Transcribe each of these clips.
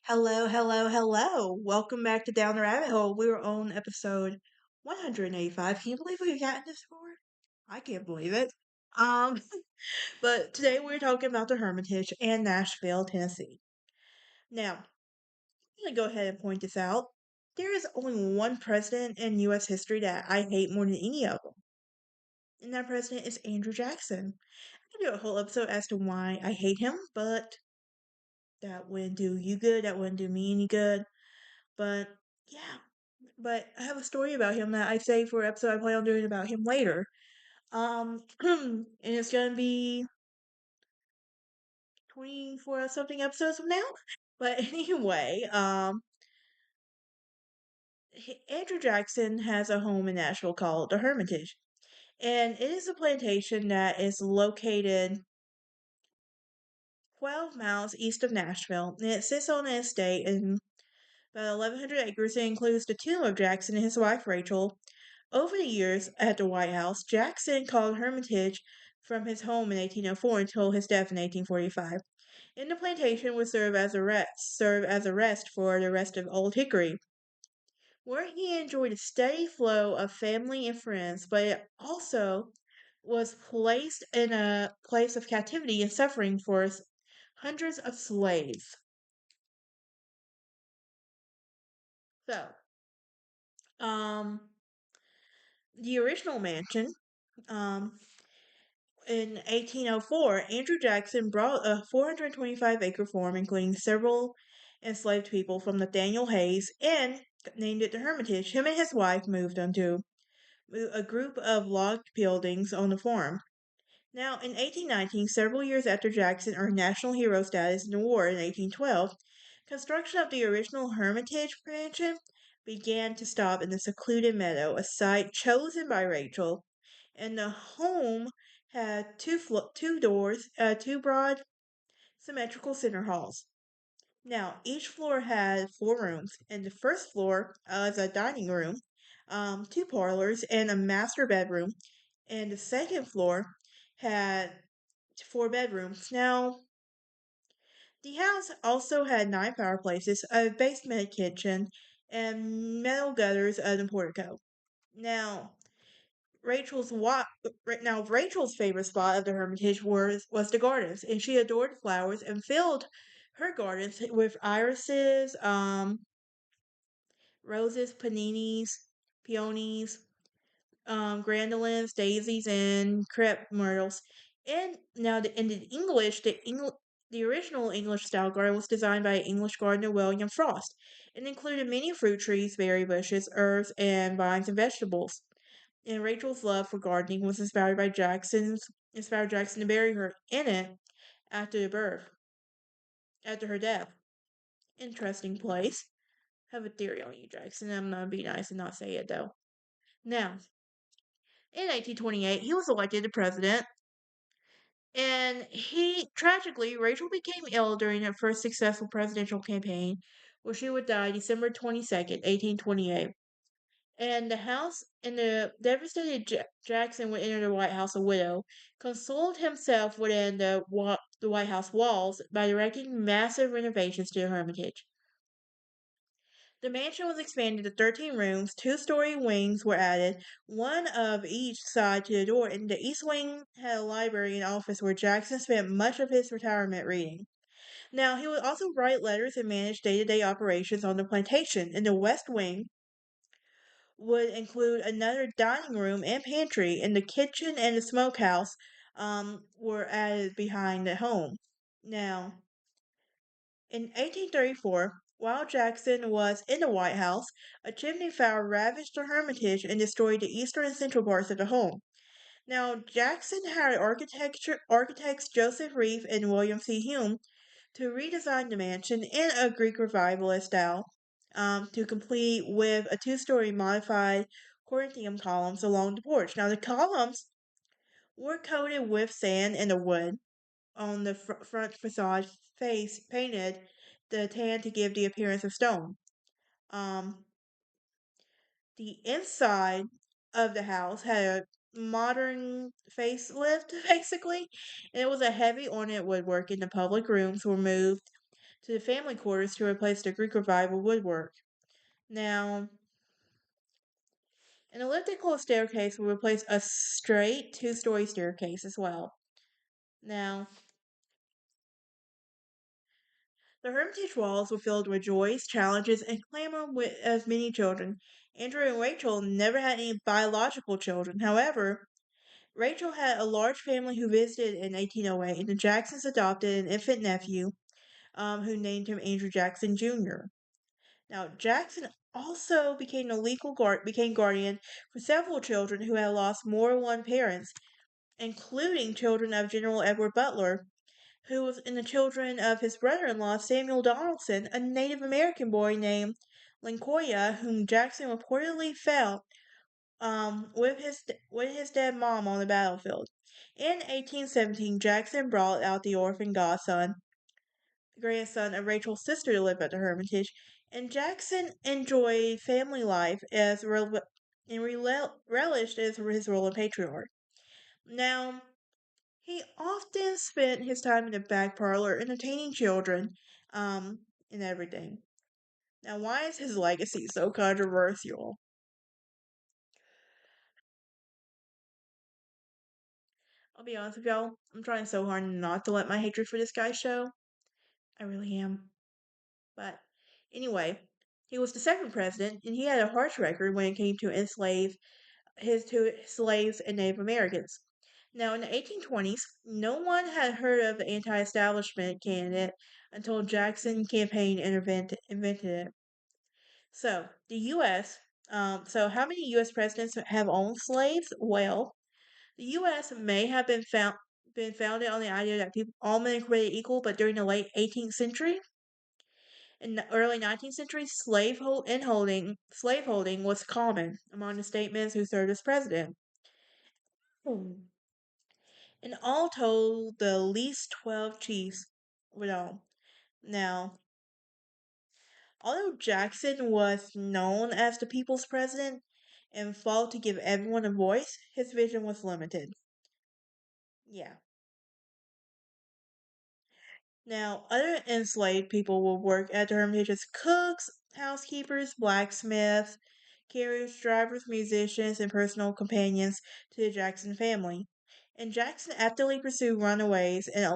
Hello, hello, hello. Welcome back to Down the Rabbit Hole. We're on episode 185. Can you believe we've gotten this far? I can't believe it. Um, but today we're talking about the Hermitage and Nashville, Tennessee. Now, I'm going to go ahead and point this out. There is only one president in U.S. history that I hate more than any of them, and that president is Andrew Jackson. I could do a whole episode as to why I hate him, but that wouldn't do you good. That wouldn't do me any good. But yeah, but I have a story about him that I say for an episode I plan on doing about him later. And it's gonna be 24 something episodes from now. But anyway, Andrew Jackson has a home in Nashville called the Hermitage, and it is a plantation that is located 12 miles east of Nashville, and it sits on an estate in about 1,100 acres. It includes the tomb of Jackson and his wife Rachel. Over the years at the White House, Jackson called Hermitage from his home in 1804 until his death in 1845. And the plantation would serve as a rest for the rest of Old Hickory, where he enjoyed a steady flow of family and friends, but it also was placed in a place of captivity and suffering for hundreds of slaves. So, um, the original mansion, um, in 1804, Andrew Jackson brought a 425-acre farm, including several enslaved people from Nathaniel Hayes, and named it the Hermitage. Him and his wife moved onto a group of log buildings on the farm. Now, in 1819, several years after Jackson earned national hero status in the war in 1812, construction of the original Hermitage mansion began to stop in the secluded meadow, a site chosen by Rachel, and the home had two doors, two broad symmetrical center halls. Now, each floor had four rooms, and the first floor is a dining room, two parlors, and a master bedroom, and the second floor had four bedrooms. Now, the house also had nine fireplaces, a basement kitchen, and metal gutters and a portico. Now, Rachel's favorite spot of the Hermitage was the gardens, and she adored flowers and filled her gardens with irises, roses, peonies, grandolinds, daisies, and crepe myrtles. And now, in the English, the original English style garden was designed by English gardener William Frost. It included many fruit trees, berry bushes, herbs, and vines and vegetables. And Rachel's love for gardening was inspired Jackson to bury her in it after the birth, after her death. Interesting place. Have a theory on you, Jackson. I'm gonna be nice and not say it though. Now, in 1828, he was elected the president, and Rachel became ill during her first successful presidential campaign, where she would die December 22nd, 1828. And the devastated Jackson would enter the White House a widow, consoled himself within the White House walls by directing massive renovations to the Hermitage. The mansion was expanded to 13 rooms, two-story wings were added, one of each side to the door, and the east wing had a library and office where Jackson spent much of his retirement reading. Now, he would also write letters and manage day-to-day operations on the plantation. In the west wing would include another dining room and pantry, and the kitchen and the smokehouse were added behind the home. Now, in 1834, while Jackson was in the White House, a chimney fire ravaged the Hermitage and destroyed the eastern and central parts of the home. Now, Jackson hired architects Joseph Reeve and William C. Hume to redesign the mansion in a Greek revivalist style, to complete with a two-story modified Corinthian columns along the porch. Now, the columns were coated with sand and the wood on the front facade face painted the tan to give the appearance of stone. Um, the inside of the house had a modern facelift, basically, and it was a heavy ornate woodwork, and the public rooms were moved to the family quarters to replace the Greek Revival woodwork. Now, an elliptical staircase will replace a straight two-story staircase as well. Now, the Hermitage walls were filled with joys, challenges, and clamor with as many children. Andrew and Rachel never had any biological children. However, Rachel had a large family who visited in 1808, and the Jacksons adopted an infant nephew, who named him Andrew Jackson Jr. Now, Jackson also became guardian for several children who had lost more than one parent, including children of General Edward Butler, who was in the children of his brother-in-law Samuel Donaldson, a Native American boy named Lincoya, whom Jackson reportedly found with his dead mom on the battlefield. In 1817, Jackson brought out the orphan grandson of Rachel's sister to live at the Hermitage, and Jackson enjoyed family life and relished as his role of patriarch. Now, he often spent his time in the back parlor entertaining children, and everything. Now, why is his legacy so controversial? I'll be honest with y'all, I'm trying so hard not to let my hatred for this guy show. I really am. But anyway, he was the second president, and he had a harsh record when it came to enslave his two slaves and Native Americans. Now, in the 1820s, no one had heard of the anti-establishment candidate until Jackson campaign invented it. So, the U.S. So, how many U.S. presidents have owned slaves? Well, the U.S. may have been founded on the idea that all men are created equal, but during the late 18th century, in the early 19th century, slaveholding was common among the statesmen who served as president. Hmm. In all told, the least 12 chiefs would own. Now, although Jackson was known as the people's president and fought to give everyone a voice, his vision was limited. Yeah. Now, other enslaved people will work at the Hermitage as cooks, housekeepers, blacksmiths, carriers, drivers, musicians, and personal companions to the Jackson family. And Jackson actively pursued runaways and to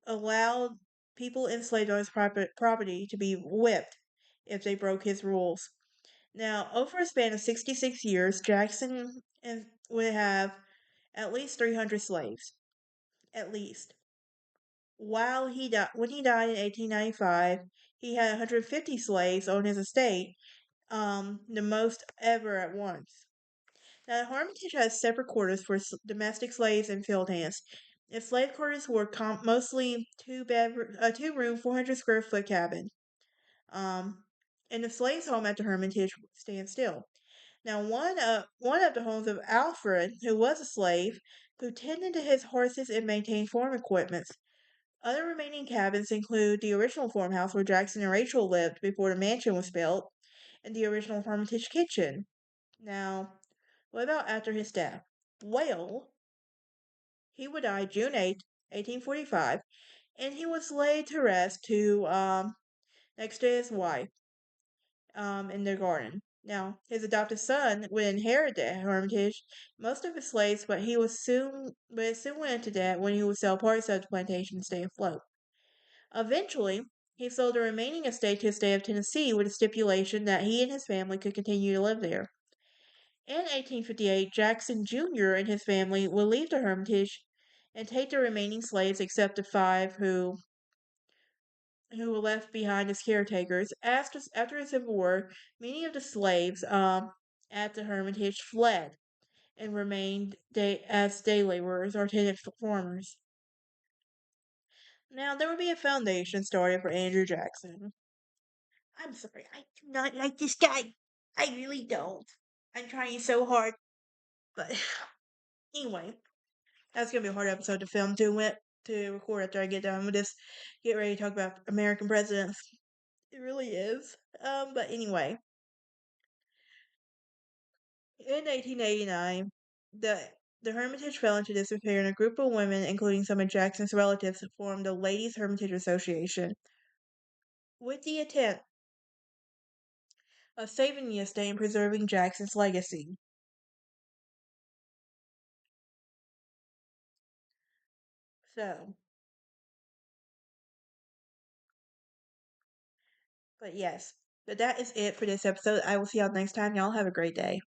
allow people enslaved on his property to be whipped if they broke his rules. Now, over a span of 66 years, would have at least 300 slaves. At least. When he died in 1895, he had 150 slaves on his estate, the most ever at once. Now, the Hermitage has separate quarters for domestic slaves and field hands. Its slave quarters were mostly two room, 400 square foot cabin. Um, and the slaves' home at the Hermitage stands still. Now, one of the homes of Alfred, who was a slave, who tended to his horses and maintained farm equipment. Other remaining cabins include the original farmhouse where Jackson and Rachel lived before the mansion was built, and the original Hermitage kitchen. Now, what about after his death? Well, he would die June 8th, 1845, and he was laid to rest next to his wife in their garden. Now, his adopted son would inherit the Hermitage, most of his slaves, but it soon went into debt when he would sell parts of the plantation to stay afloat. Eventually, he sold the remaining estate to the state of Tennessee with a stipulation that he and his family could continue to live there. In 1858, Jackson Jr. and his family would leave the Hermitage and take the remaining slaves except the five who were left behind as caretakers. After the Civil War, many of the slaves at the Hermitage fled and remained as day laborers or tenant farmers. Now, there would be a foundation started for Andrew Jackson. I'm sorry, I do not like this guy. I really don't. I'm trying so hard. But anyway, that's gonna be a hard episode to film to record after I get done with this. Get ready to talk about American presidents. It really is. But anyway, in 1889, the The Hermitage fell into disrepair, and a group of women, including some of Jackson's relatives, formed the Ladies Hermitage Association with the intent of saving the estate and preserving Jackson's legacy. So, but yes, but that is it for this episode. I will see y'all next time. Y'all have a great day.